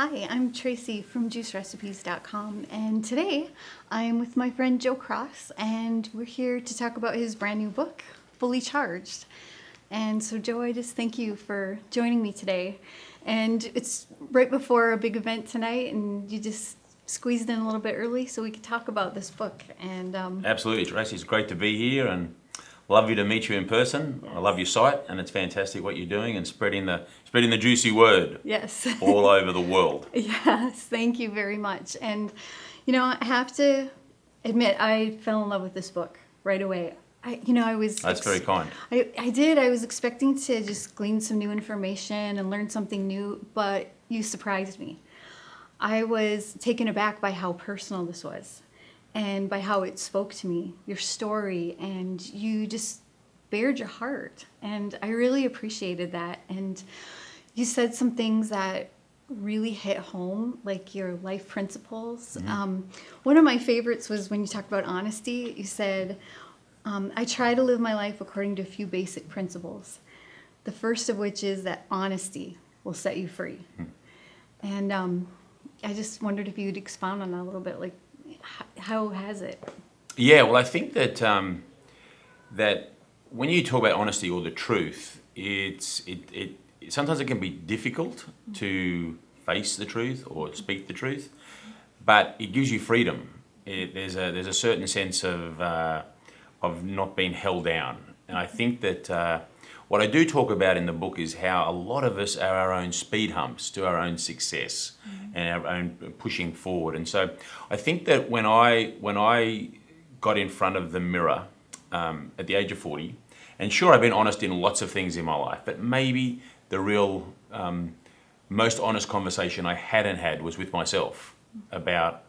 Hi, I'm Tracee from juicerecipes.com, and today I am with my friend Joe Cross, and we're here to talk about his brand new book, Fully Charged. And so, Joe, I just thank you for joining me today. And it's right before a big event tonight, and you just squeezed in a little bit early so we could talk about this book. And Absolutely, Tracee. It's great to be here and lovely to meet you in person. Yes. I love your site, and it's fantastic what you're doing and spreading the juicy word yes. all over the world. Yes, thank you very much. And, I have to admit, I fell in love with this book right away. I was... That's very kind. I did. I was expecting to just glean some new information and learn something new, but you surprised me. I was taken aback by how personal this was and by how it spoke to me, your story, and you just bared your heart. And I really appreciated that. And you said some things that really hit home, like your life principles. Mm-hmm. One of my favorites was when you talked about honesty. You said, I try to live my life according to a few basic principles. The first of which is that honesty will set you free. And I just wondered if you'd expound on that a little bit, like how has it? Yeah, well, I think that that when you talk about honesty or the truth, sometimes it can be difficult to face the truth or speak the truth, but it gives you freedom. There's a certain sense of not being held down, and I think that what I do talk about in the book is how a lot of us are our own speed humps to our own success and our own pushing forward. And so I think that when I got in front of the mirror at the age of 40, and sure, I've been honest in lots of things in my life, but maybe the real most honest conversation I hadn't had was with myself about,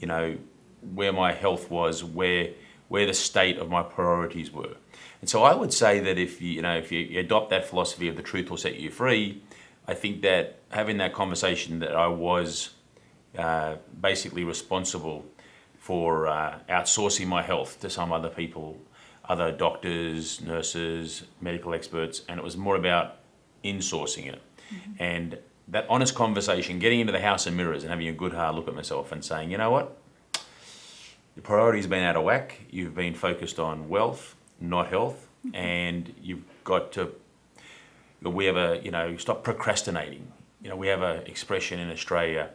where my health was, where the state of my priorities were. And so I would say that if you adopt that philosophy of the truth will set you free, I think that having that conversation that I was basically responsible for outsourcing my health to some other people, other doctors, nurses, medical experts, and it was more about insourcing it. Mm-hmm. And that honest conversation, getting into the house of mirrors and having a good hard look at myself and saying, you know what? Your priorities have been out of whack. You've been focused on wealth, not health, and you've got to. Stop procrastinating. We have an expression in Australia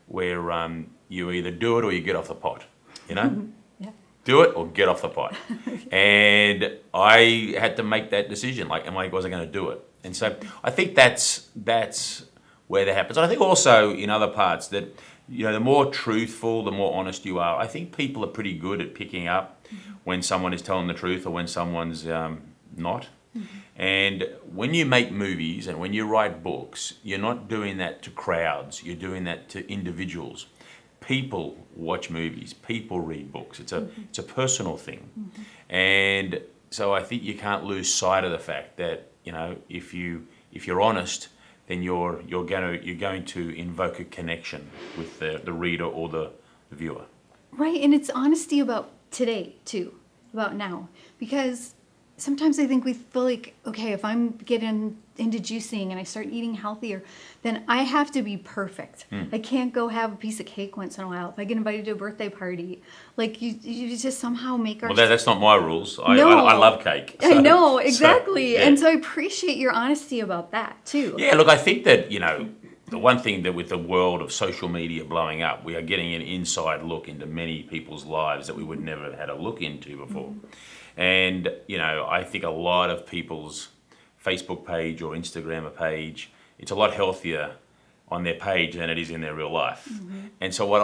where you either do it or you get off the pot. Yeah. Do it or get off the pot. And I had to make that decision. Was I going to do it? And so I think that's where that happens. And I think also in other parts that. The more truthful, the more honest you are. I think people are pretty good at picking up when someone is telling the truth or when someone's not. Mm-hmm. And when you make movies and when you write books, you're not doing that to crowds. You're doing that to individuals. People watch movies. People read books. It's a personal thing. Mm-hmm. And so I think you can't lose sight of the fact that if you're honest, then you're going to invoke a connection with the reader or the viewer. Right, and it's honesty about today too, about now, because sometimes I think we feel like, okay, if I'm getting into juicing and I start eating healthier, then I have to be perfect. I can't go have a piece of cake once in a while. If I get invited to a birthday party, you just somehow make our... Well, that's not my rules. No. I love cake. So, I know, exactly. So, yeah. And so I appreciate your honesty about that too. Yeah, look, I think that, the one thing that with the world of social media blowing up, we are getting an inside look into many people's lives that we would never have had a look into before. Mm-hmm. And, I think a lot of people's Facebook page or Instagram page, it's a lot healthier on their page than it is in their real life. Mm-hmm. And so what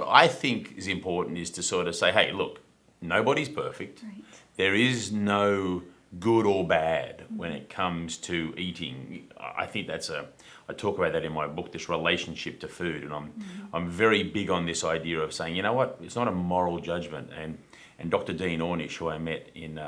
I think is important is to sort of say, hey, look, nobody's perfect. Right. There is no good or bad when it comes to eating. I think I talk about that in my book, this relationship to food. And I'm very big on this idea of saying, you know what, it's not a moral judgment. And Dr. Dean Ornish, who I met in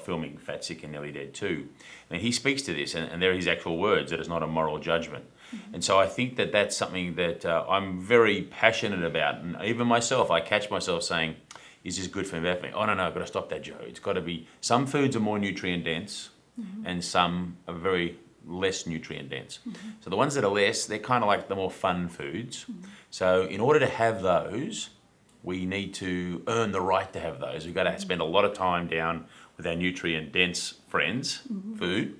filming Fat, Sick and Nearly Dead 2, and he speaks to this, and they're his actual words, that it's not a moral judgment. Mm-hmm. And so I think that that's something that I'm very passionate about. And even myself, I catch myself saying, is this good for me? Oh, no, I've got to stop that, Joe. It's got to be, some foods are more nutrient dense, and some are very less nutrient dense. So the ones that are less, they're kind of like the more fun foods. So in order to have those, we need to earn the right to have those. We've got to spend a lot of time down with our nutrient dense friends, food,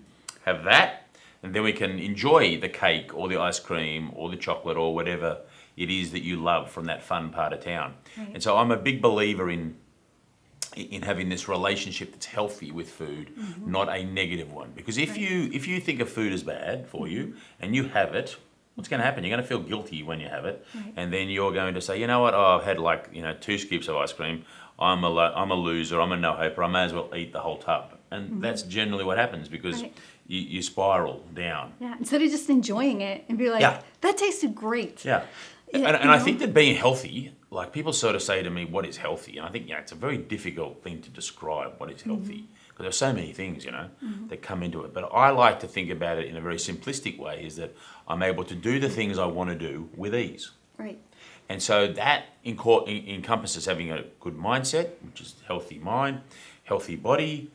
have that, and then we can enjoy the cake or the ice cream or the chocolate or whatever it is that you love from that fun part of town. Right. And so I'm a big believer in having this relationship that's healthy with food, not a negative one. Because if you think of food as bad for you and you have it, what's going to happen? You're going to feel guilty when you have it, and then you're going to say, you know what? Oh, I've had 2 scoops of ice cream. I'm a loser. I'm a no-hoper. I may as well eat the whole tub. And that's generally what happens because you spiral down. Yeah, instead of just enjoying it and be like, that tasted great. Yeah. And I think that being healthy, like people sort of say to me, what is healthy? And I think, it's a very difficult thing to describe what is healthy. Because there's so many things, that come into it. But I like to think about it in a very simplistic way, is that I'm able to do the things I want to do with ease. Right. And so that encompasses having a good mindset, which is healthy mind, healthy body,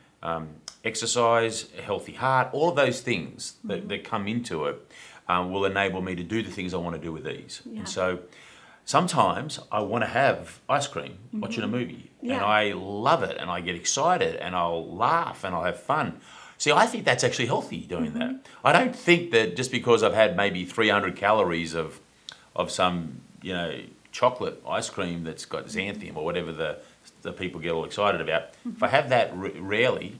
exercise, a healthy heart, all of those things that come into it will enable me to do the things I want to do with ease. Yeah. And so sometimes I want to have ice cream watching a movie, and I love it, and I get excited, and I'll laugh, and I'll have fun. See, I think that's actually healthy doing that. I don't think that just because I've had maybe 300 calories of some, chocolate ice cream that's got xanthan or whatever the people get all excited about, if I have that rarely,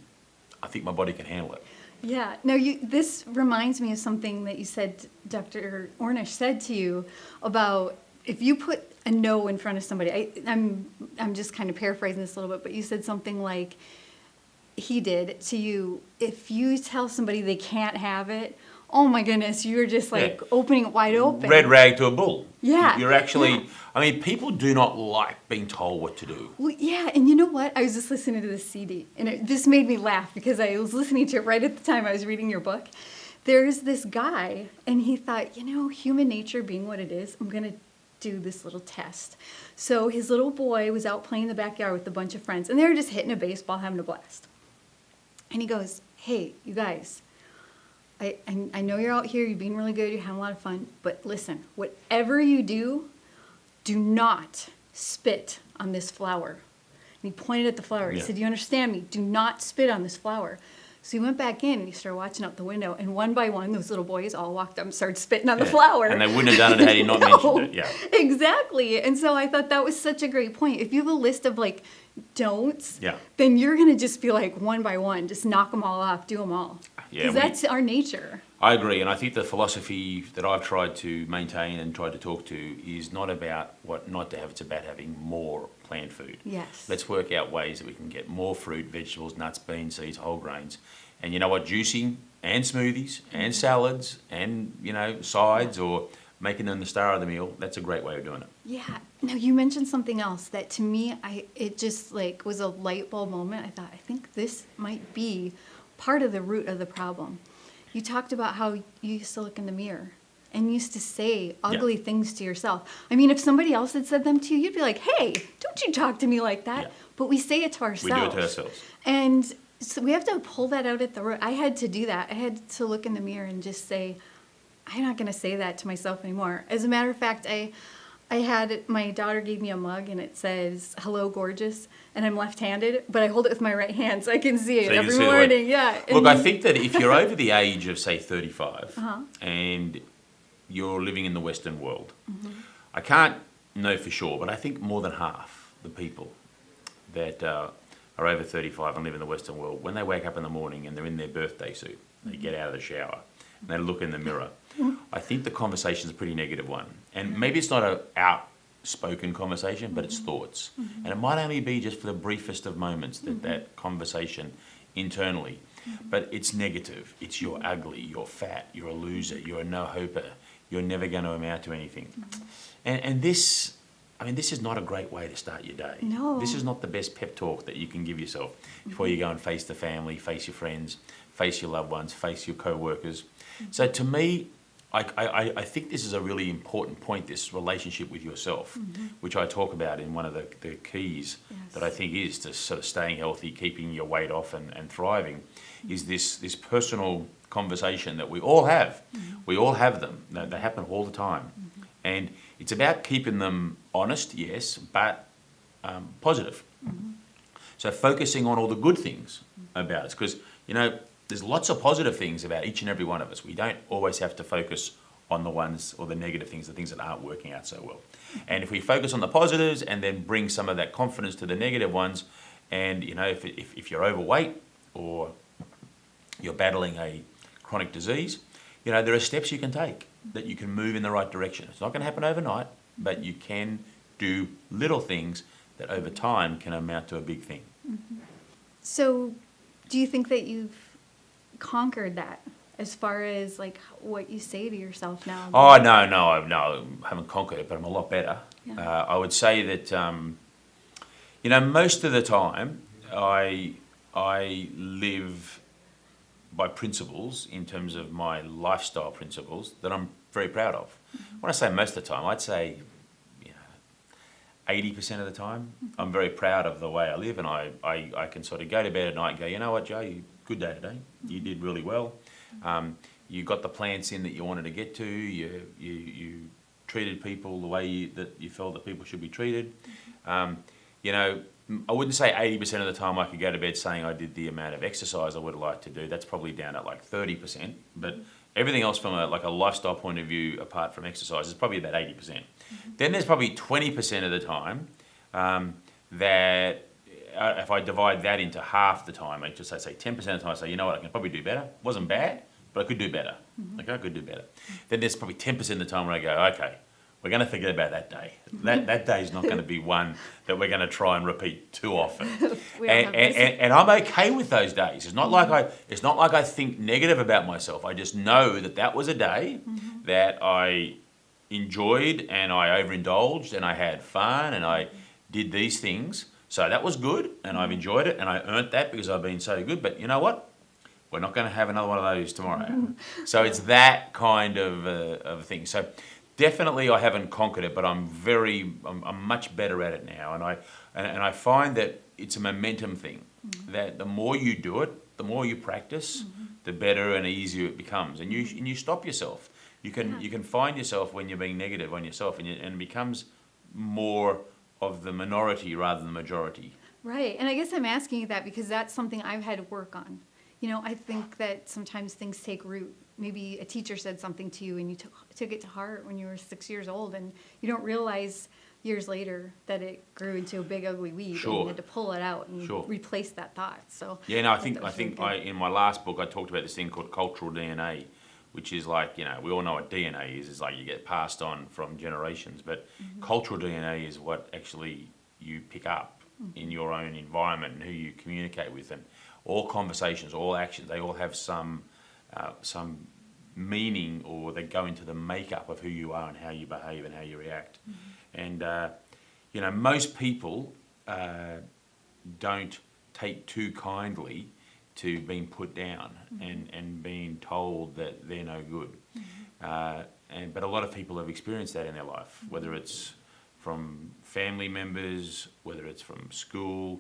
I think my body can handle it. Yeah. No, this reminds me of something that you said, Dr. Ornish said to you about if you put a no in front of somebody. I'm just kind of paraphrasing this a little bit, but you said something like he did to you. If you tell somebody they can't have it, oh my goodness, you're just opening it wide open. Red rag to a bull. Yeah. You're actually, people do not like being told what to do. Well, yeah, and you know what? I was just listening to this CD, and it just made me laugh because I was listening to it right at the time I was reading your book. There's this guy, and he thought, human nature being what it is, I'm going to do this little test. So his little boy was out playing in the backyard with a bunch of friends, and they were just hitting a baseball, having a blast. And he goes, hey, you guys, I know you're out here, you're being really good, you're having a lot of fun, but listen, whatever you do not spit on this flower. And he pointed at the flower. He said, you understand me? Do not spit on this flower. So he went back in and he started watching out the window, and one by one, those little boys all walked up and started spitting on the flower. And they wouldn't have done it had he not mentioned it. Yeah. Exactly. And so I thought that was such a great point. If you have a list of don'ts, Yeah. then you're going to just be like one by one, just knock them all off, do them all. Yeah, Because that's our nature. I agree, and I think the philosophy that I've tried to maintain and tried to talk to is not about what not to have, it's about having more plant food. Yes. Let's work out ways that we can get more fruit, vegetables, nuts, beans, seeds, whole grains. And you know what, juicing and smoothies and salads and, sides or making them the star of the meal, that's a great way of doing it. Yeah. Now, you mentioned something else that to me, it just was a light bulb moment. I thought, I think this might be part of the root of the problem. You talked about how you used to look in the mirror and used to say ugly things to yourself. If somebody else had said them to you, you'd be like, hey, don't you talk to me like that. Yeah. But we say it to ourselves. We do it to ourselves. And so we have to pull that out at the root. I had to do that. I had to look in the mirror and just say, I'm not going to say that to myself anymore. As a matter of fact, my daughter gave me a mug and it says, hello, gorgeous. And I'm left-handed, but I hold it with my right hand so I can see it every morning. Yeah. Look, I think that if you're over the age of, say, 35 and you're living in the Western world, I can't know for sure, but I think more than half the people that are over 35 and live in the Western world, when they wake up in the morning and they're in their birthday suit, they get out of the shower and they look in the mirror, I think the conversation's a pretty negative one. And maybe it's not an outspoken conversation, but it's thoughts. And it might only be just for the briefest of moments that conversation internally. But it's negative. It's you're ugly, you're fat, you're a loser, you're a no-hoper, you're never going to amount to anything. And this, this is not a great way to start your day. No. This is not the best pep talk that you can give yourself before you go and face the family, face your friends, face your loved ones, face your co-workers. So to me, I think this is a really important point, this relationship with yourself, which I talk about in one of the keys that I think is to sort of staying healthy, keeping your weight off and thriving, is this personal conversation that we all have. We all have them. They happen all the time. And it's about keeping them honest, yes, but positive. So focusing on all the good things about us, because, there's lots of positive things about each and every one of us. We don't always have to focus on the ones or the negative things, the things that aren't working out so well. And if we focus on the positives and then bring some of that confidence to the negative ones, and if you're overweight or you're battling a chronic disease, there are steps you can take that you can move in the right direction. It's not going to happen overnight, but you can do little things that over time can amount to a big thing. So do you think that you've conquered that as far as like what you say to yourself now? Oh, no, I haven't conquered it, but I'm a lot better. Yeah. I would say that, most of the time I live by principles in terms of my lifestyle principles that I'm very proud of. When I say most of the time, I'd say 80% of the time, I'm very proud of the way I live, and I can sort of go to bed at night and go, you know what, Joe, good day today. You did really well. You got the plants in that you wanted to get to. You treated people the way that you felt that people should be treated. I wouldn't say 80% of the time I could go to bed saying I did the amount of exercise I would like to do. That's probably down at like 30%. But everything else from a lifestyle point of view, apart from exercise, is probably about 80%. Then there's probably 20% of the time that if I divide that into half the time, I just say 10% of the time I say, you know what, I can probably do better. Wasn't bad, but I could do better. Okay, I could do better. Then there's probably 10% of the time where I go, okay, we're going to forget about that day. That day is not going to be one that we're going to try and repeat too often. and I'm okay with those days. It's not like I think negative about myself. I just know that was a day that I enjoyed and I overindulged and I had fun and I did these things. So that was good and I've enjoyed it and I earned that because I've been so good. But you know what? We're not going to have another one of those tomorrow. So it's that kind of thing. So definitely I haven't conquered it, but I'm much better at it now. And I find that it's a momentum thing, that the more you do it, the more you practice, the better and easier it becomes. And you stop yourself. You can find yourself when you're being negative on yourself, and it becomes more of the minority rather than the majority. Right. And I guess I'm asking you that because that's something I've had to work on. I think that sometimes things take root. Maybe a teacher said something to you and you took it to heart when you were 6 years old, and you don't realize years later that it grew into a big ugly weed. Sure. And you had to pull it out and Sure. replace that thought. So yeah, no, I think in my last book I talked about this thing called cultural DNA, which is like, we all know what DNA is. It's like you get passed on from generations, but cultural DNA is what actually you pick up in your own environment and who you communicate with. And all conversations, all actions, they all have some meaning, or they go into the makeup of who you are and how you behave and how you react. And, most people don't take too kindly to being put down and being told that they're no good. But a lot of people have experienced that in their life, whether it's from family members, whether it's from school,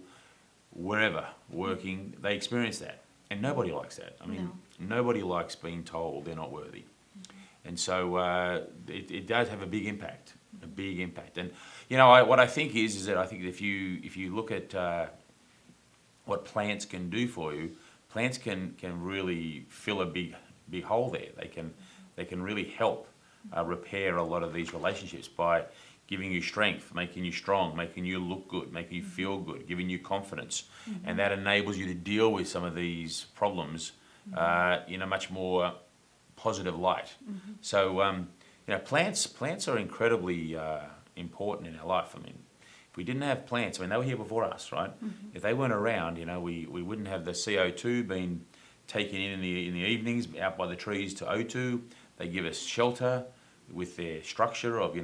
wherever, working, they experience that. And nobody likes that. I mean, nobody likes being told they're not worthy. And so it does have a big impact. And, what I think is that I think if you look at what plants can do for you, plants can really fill a big hole there. They can really help repair a lot of these relationships by giving you strength, making you strong, making you look good, making you feel good, giving you confidence. And that enables you to deal with some of these problems in a much more positive light. So, plants are incredibly important in our life. I mean, if we didn't have plants, they were here before us, right? If they weren't around, we wouldn't have the CO2 being taken in the evenings out by the trees to O2. They give us shelter with their structure of,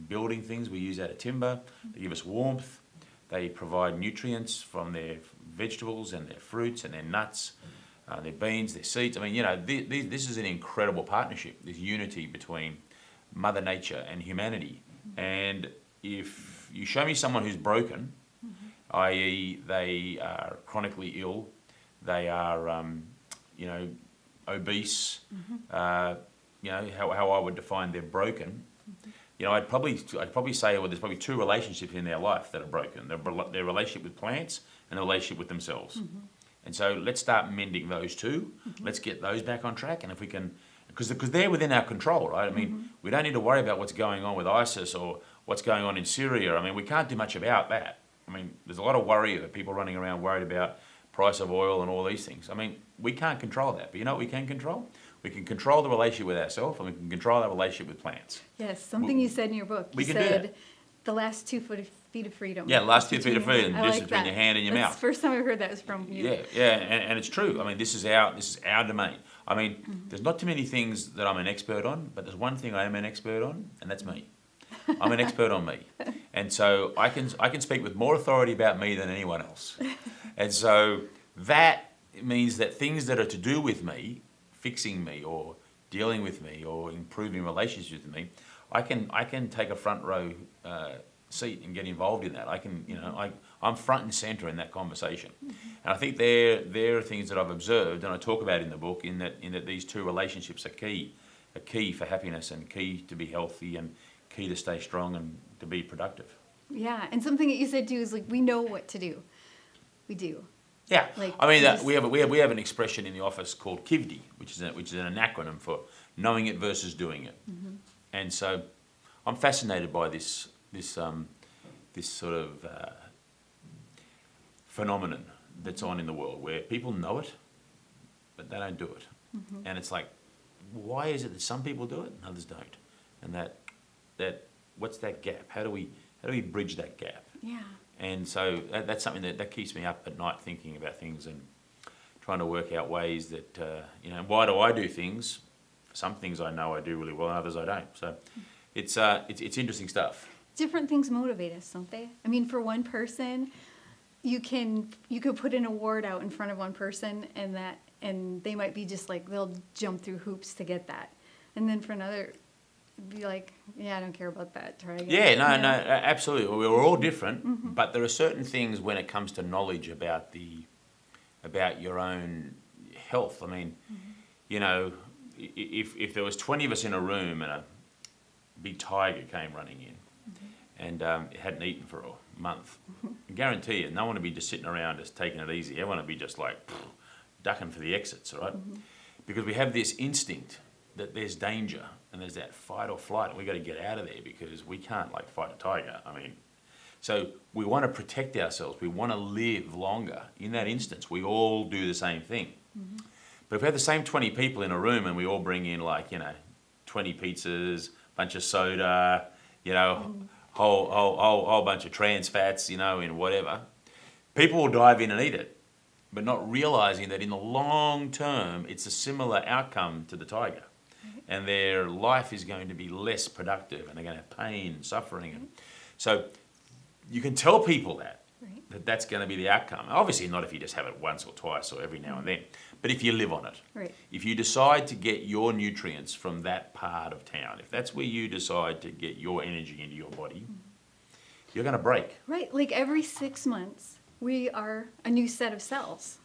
building things. We use that of timber. They give us warmth. They provide nutrients from their vegetables and their fruits and their nuts. their beans, their seeds. I mean, you know, this is an incredible partnership, this unity between Mother Nature and humanity. And if you show me someone who's broken, i.e. they are chronically ill, they are, you know, obese, you know, how I would define they're broken, you know, I'd probably say, well, there's probably two relationships in their life that are broken. Their relationship with plants and their relationship with themselves. And so let's start mending those two. Let's get those back on track. And if we can, because they're within our control, right? I mean, we don't need to worry about what's going on with ISIS or what's going on in Syria. I mean, we can't do much about that. I mean, there's a lot of worry that people running around worried about price of oil and all these things. I mean, we can't control that. But you know what we can control? We can control the relationship with ourselves, and we can control our relationship with plants. Yes, something you said in your book. We You can do said that. the last 2 feet of freedom. Yeah, last 2 feet of freedom, I distance like between that. your hand and your That's mouth. the first time I heard that was from you. Yeah, and it's true. I mean, this is our domain. I mean, there's not too many things that I'm an expert on, but there's one thing I am an expert on, and that's me. I'm an expert on me, and so I can speak with more authority about me than anyone else. And so that means that things that are to do with me, fixing me, or dealing with me, or improving relationships with me, I can take a front row seat and get involved in that. I'm front and center in that conversation, and I think they're things that I've observed and I talk about in the book. In that these two relationships are key for happiness and key to be healthy and key to stay strong and to be productive. Yeah, and something that you said too is like we know what to do. We do. Yeah, Like, I mean just- we have an expression in the office called KIVD, which is an acronym for knowing it versus doing it. And so I'm fascinated by this sort of phenomenon that's on in the world where people know it, but they don't do it. And it's like, why is it that some people do it and others don't? And that what's that gap? How do we bridge that gap? Yeah. And so that's something that keeps me up at night thinking about things and trying to work out ways that, you know, why do I do things? Some things I know I do really well and others I don't. So it's interesting stuff. Different things motivate us, don't they? I mean, for one person, you could put an award out in front of one person and they might be just like, they'll jump through hoops to get that. And then for another, be like, yeah, I don't care about that. Try again. Yeah, no, You know? absolutely. We're all different, but there are certain things when it comes to knowledge about your own health. I mean, you know, if there was 20 of us in a room and a big tiger came running in and it hadn't eaten for a month, I guarantee you, no one would be just sitting around just taking it easy. Everyone would be just like ducking for the exits, right? Because we have this instinct that there's danger and there's that fight or flight and we've got to get out of there because we can't like fight a tiger. I mean, so we want to protect ourselves. We want to live longer. In that instance, we all do the same thing. But if we have the same 20 people in a room and we all bring in like, you know, 20 pizzas, bunch of soda, you know, whole bunch of trans fats, you know, and whatever, people will dive in and eat it, but not realizing that in the long term, it's a similar outcome to the tiger. And their life is going to be less productive and they're going to have pain and suffering. And so you can tell people that's going to be the outcome. Obviously not if you just have it once or twice or every now and then, but if you live on it. Right. If you decide to get your nutrients from that part of town, if that's where you decide to get your energy into your body, you're going to break. Right. Like every 6 months, we are a new set of cells.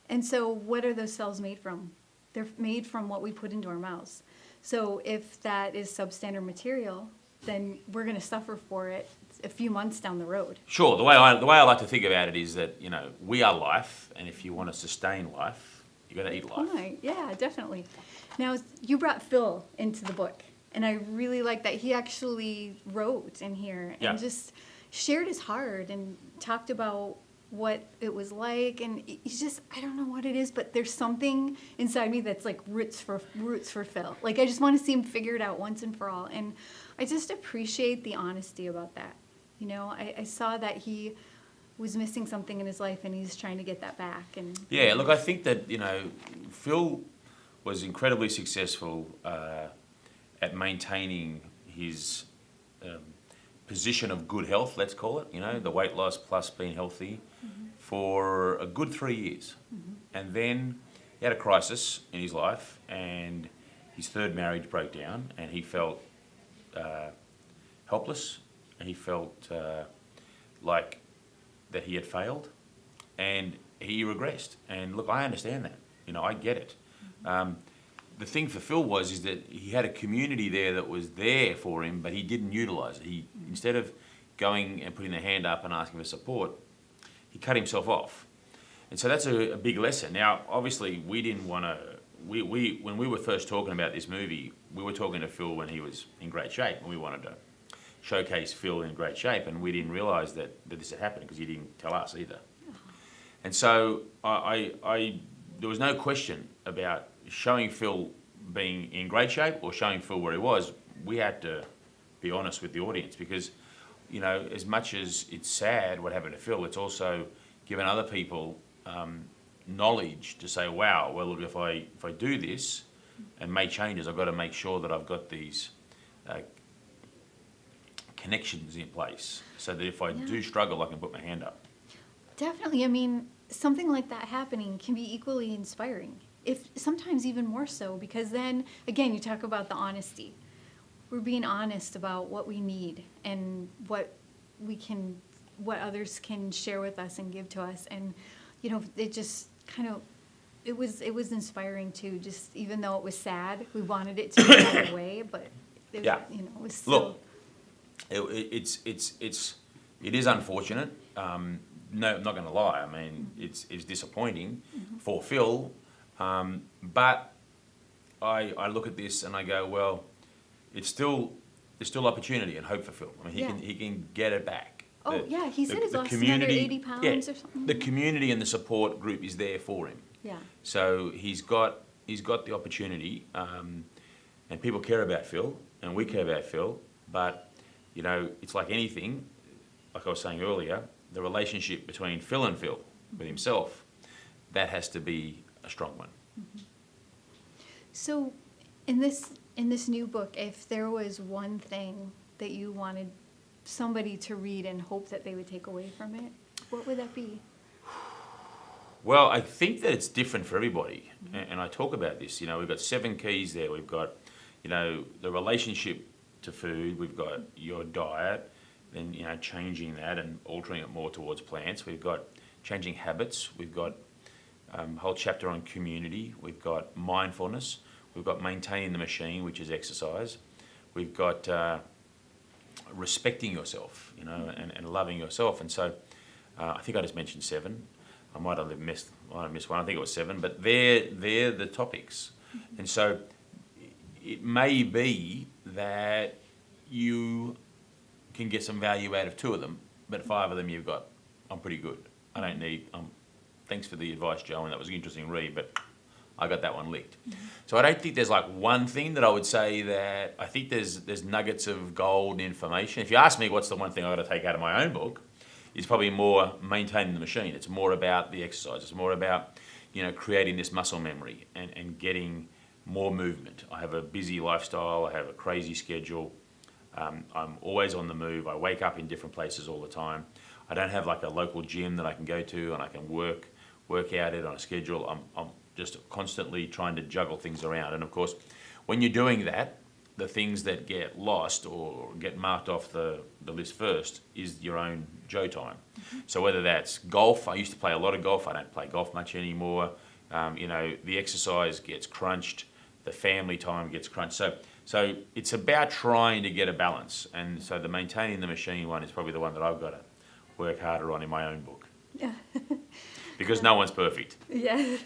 And so what are those cells made from? They're made from what we put into our mouths. So if that is substandard material, then we're going to suffer for it a few months down the road. Sure. The way I like to think about it is that, you know, we are life, and if you want to sustain life, you got to eat life. Right. Yeah, definitely. Now, you brought Phil into the book, and I really like that he actually wrote in here and just shared his heart and talked about what it was like, and he's just, I don't know what it is, but there's something inside me that's like roots for Phil. Like I just want to see him figure it out once and for all, and I just appreciate the honesty about that. You know, I saw that he was missing something in his life, and he's trying to get that back. And yeah, look, I think that, you know, Phil was incredibly successful at maintaining his position of good health, let's call it, you know, the weight loss plus being healthy for a good 3 years. And then he had a crisis in his life, and his third marriage broke down, and he felt helpless, and he felt like that he had failed, and he regressed. And look, I understand that. I get it. The thing for Phil is that he had a community there that was there for him, but he didn't utilise it. He, instead of going and putting their hand up and asking for support, he cut himself off. And so that's a big lesson. Now, obviously, we didn't want to. When we were first talking about this movie, we were talking to Phil when he was in great shape, and we wanted to showcase Phil in great shape, and we didn't realise that this had happened because he didn't tell us either. And so there was no question about showing Phil being in great shape or showing Phil where he was. We had to be honest with the audience because, as much as it's sad what happened to Phil, it's also given other people knowledge to say, wow, well, look, if I do this and make changes, I've got to make sure that I've got these connections in place so that if I do struggle, I can put my hand up. Definitely. I mean, something like that happening can be equally inspiring, if sometimes even more so, because then, again, you talk about the honesty. We're being honest about what we need and what others can share with us and give to us. And, it just kind of, it was inspiring too, just even though it was sad, we wanted it to be that way, but it was still. Look, it is unfortunate. No, I'm not going to lie. I mean, it's disappointing for Phil, but I look at this and I go, well, there's still opportunity and hope for Phil. I mean, he can get it back. He said he's lost another 80 pounds or something. The community and the support group is there for him. Yeah. So he's got the opportunity, and people care about Phil, and we care about Phil, but it's like anything. Like I was saying earlier, the relationship between Phil and Phil with himself, that has to be a strong one. Mm-hmm. So, in this new book, if there was one thing that you wanted somebody to read and hope that they would take away from it, what would that be? Well, I think that it's different for everybody, and I talk about this. We've got 7 keys there. We've got, the relationship to food. We've got your diet. Then changing that and altering it more towards plants. We've got changing habits. We've got a whole chapter on community. We've got mindfulness. We've got maintaining the machine, which is exercise. We've got respecting yourself, and loving yourself. And so I think I just mentioned 7. I might have missed one. I think it was 7. But they're the topics. And so it may be that you can get some value out of 2 of them, but 5 of them you've got, I'm pretty good. I don't need, thanks for the advice, Joe, and that was an interesting read, but I got that one licked. So I don't think there's like one thing that I would say that, I think there's nuggets of gold information. If you ask me what's the one thing I've got to take out of my own book, it's probably more maintaining the machine. It's more about the exercise. It's more about, creating this muscle memory and getting more movement. I have a busy lifestyle. I have a crazy schedule. I'm always on the move. I wake up in different places all the time. I don't have like a local gym that I can go to and I can work out it on a schedule. I'm just constantly trying to juggle things around. And of course, when you're doing that, the things that get lost or get marked off the list first is your own Joe time. So whether that's golf, I used to play a lot of golf. I don't play golf much anymore. The exercise gets crunched. The family time gets crunched. So it's about trying to get a balance. And so the maintaining the machine one is probably the one that I've got to work harder on in my own book. Yeah. Because no one's perfect. Yeah.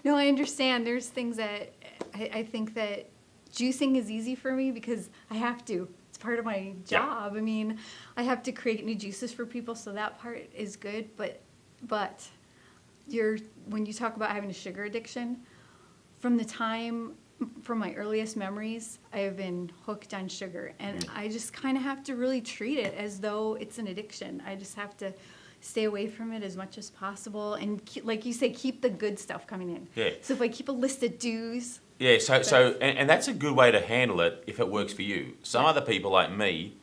No, I understand. There's things that I think that juicing is easy for me because I have to. It's part of my job. Yeah. I mean, I have to create new juices for people, so that part is good. But when you talk about having a sugar addiction, from my earliest memories, I have been hooked on sugar. And I just kind of have to really treat it as though it's an addiction. I just have to stay away from it as much as possible. And like you say, keep the good stuff coming in. Yeah. So if I keep a list of do's. Yeah, and that's a good way to handle it if it works for you. Some other people like me,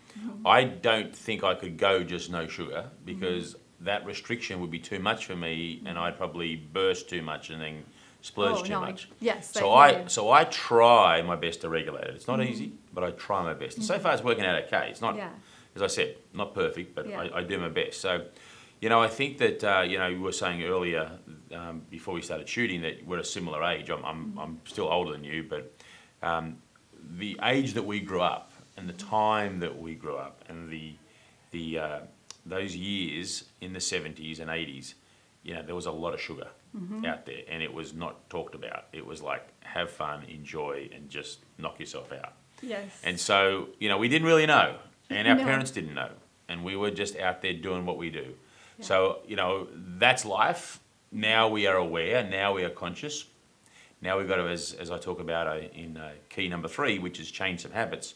I don't think I could go just no sugar because that restriction would be too much for me and I'd probably burst too much and then splurge too no, much. yes. So I try my best to regulate it. It's not easy, but I try my best. And so far it's working out okay. It's not, as I said, not perfect, but I do my best. So, I think that, you were saying earlier, before we started shooting, that we're a similar age. I'm still older than you, but the age that we grew up and the time that we grew up and those years in the 70s and 80s, there was a lot of sugar out there, and it was not talked about. It was like, have fun, enjoy, and just knock yourself out. Yes. And so, we didn't really know, and our No. parents didn't know, and we were just out there doing what we do. Yeah. So, that's life. Now we are aware, now we are conscious. Now we've got to, as I talk about in key number 3, which is change some habits.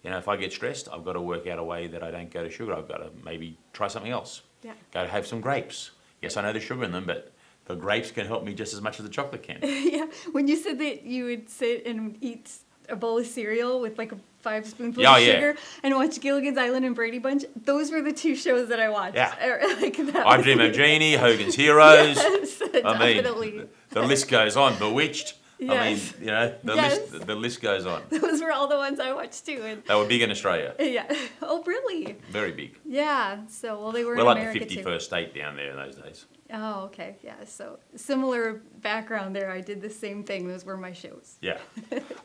If I get stressed, I've got to work out a way that I don't go to sugar. I've got to maybe try something else. Yeah. Go to have some grapes. Yes, I know there's sugar in them, but the grapes can help me just as much as the chocolate can. Yeah. When you said that you would sit and eat a bowl of cereal with like 5 spoonfuls Oh, of yeah. sugar and watch Gilligan's Island and Brady Bunch, those were the 2 shows that I watched. Yeah. That I was- Dream of Jeannie, Hogan's Heroes. Yes, definitely. The list goes on. Bewitched. Yes. The list goes on. Those were all the ones I watched too. And They were big in Australia. yeah. Oh, really? Very big. Yeah. So, well, they were We're in like America the 51st too. state down there in those days. Oh, okay. Yeah. So, similar background there. I did the same thing. Those were my shows. Yeah.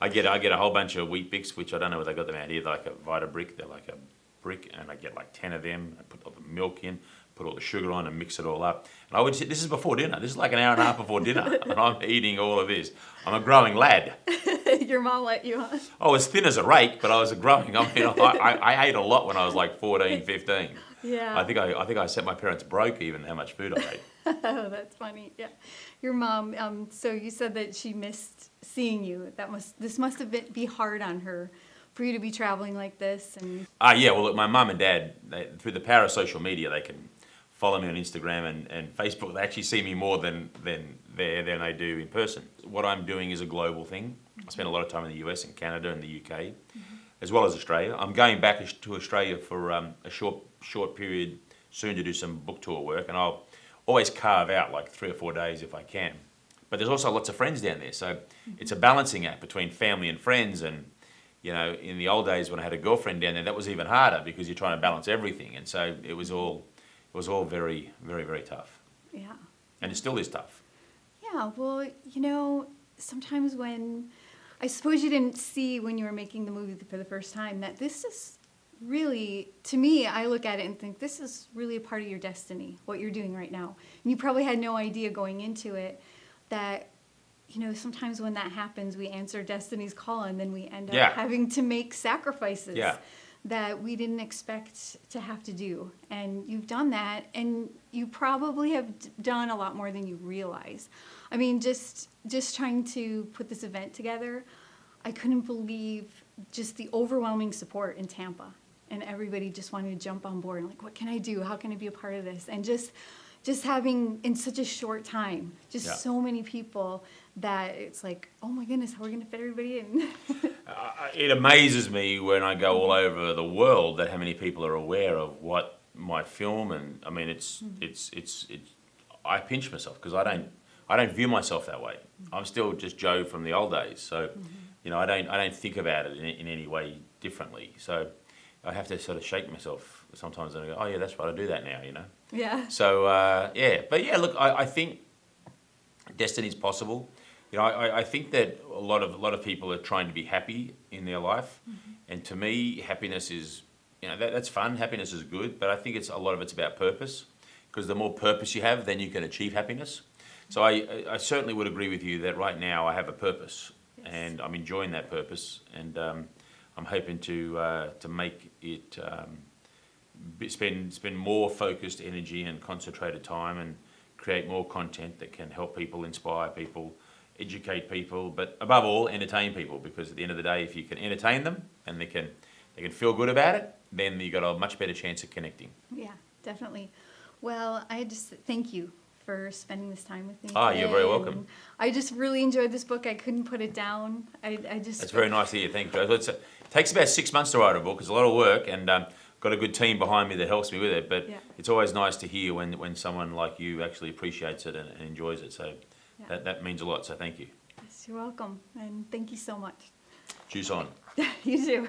I get a whole bunch of Wheat Bix, which I don't know where they got them out here. They're like a Vita Brick. They're like a brick, and I get like 10 of them. I put all the milk in, put all the sugar on, and mix it all up. And I would sit, this is before dinner. This is like an hour and a half before dinner, and I'm eating all of this. I'm a growing lad. Your mom let you on? I was thin as a rake, but I was a growing. I mean, I ate a lot when I was like 14, 15. Yeah. I think I set my parents broke even how much food I ate. Oh, that's funny. Yeah. Your mom, so you said that she missed seeing you. This must have be hard on her for you to be traveling like this. And Yeah, well, look, my mum and dad, through the power of social media, they can follow me on Instagram and Facebook. They actually see me more than they do in person. What I'm doing is a global thing. I spend a lot of time in the US and Canada and the UK, as well as Australia. I'm going back to Australia for a short period soon to do some book tour work, and I'll always carve out like 3 or 4 days if I can. But there's also lots of friends down there, so it's a balancing act between family and friends. And in the old days when I had a girlfriend down there, that was even harder because you're trying to balance everything, and so it was all very, very, very tough. yeah. And it still is tough. Yeah. Well, sometimes I suppose you didn't see when you were making the movie for the first time that this is really, to me, I look at it and think this is really a part of your destiny, what you're doing right now. And you probably had no idea going into it that, sometimes when that happens, we answer destiny's call and then we end up having to make sacrifices that we didn't expect to have to do. And you've done that, and you probably have done a lot more than you realize. I mean, just trying to put this event together, I couldn't believe just the overwhelming support in Tampa, and everybody just wanted to jump on board and like, what can I do? How can I be a part of this? And just having in such a short time, so many people that it's like, oh my goodness, how are we going to fit everybody in? It amazes me when I go all over the world that how many people are aware of what my film, and I mean, it's I pinch myself because I don't view myself that way. I'm still just Joe from the old days, so I don't think about it in any way differently. So I have to sort of shake myself sometimes and I go, oh yeah, that's right, I do that now, Yeah. So but yeah, look, I think destiny's possible. I think that a lot of people are trying to be happy in their life, and to me, happiness is, that's fun. Happiness is good, but I think a lot of it's about purpose, because the more purpose you have, then you can achieve happiness. So I certainly would agree with you that right now I have a purpose, and I'm enjoying that purpose, and I'm hoping to make it spend more focused energy and concentrated time, and create more content that can help people, inspire people, educate people, but above all, entertain people. Because at the end of the day, if you can entertain them and they can feel good about it, then you've got a much better chance of connecting. Yeah, definitely. Well, I just thank you for spending this time with me. You're very welcome. And I just really enjoyed this book. I couldn't put it down. That's very nice of you. Thank you. It takes about 6 months to write a book. It's a lot of work, and got a good team behind me that helps me with it. But it's always nice to hear when someone like you actually appreciates it and enjoys it. So That means a lot, so thank you. Yes, you're welcome, and thank you so much. Choose on. You too.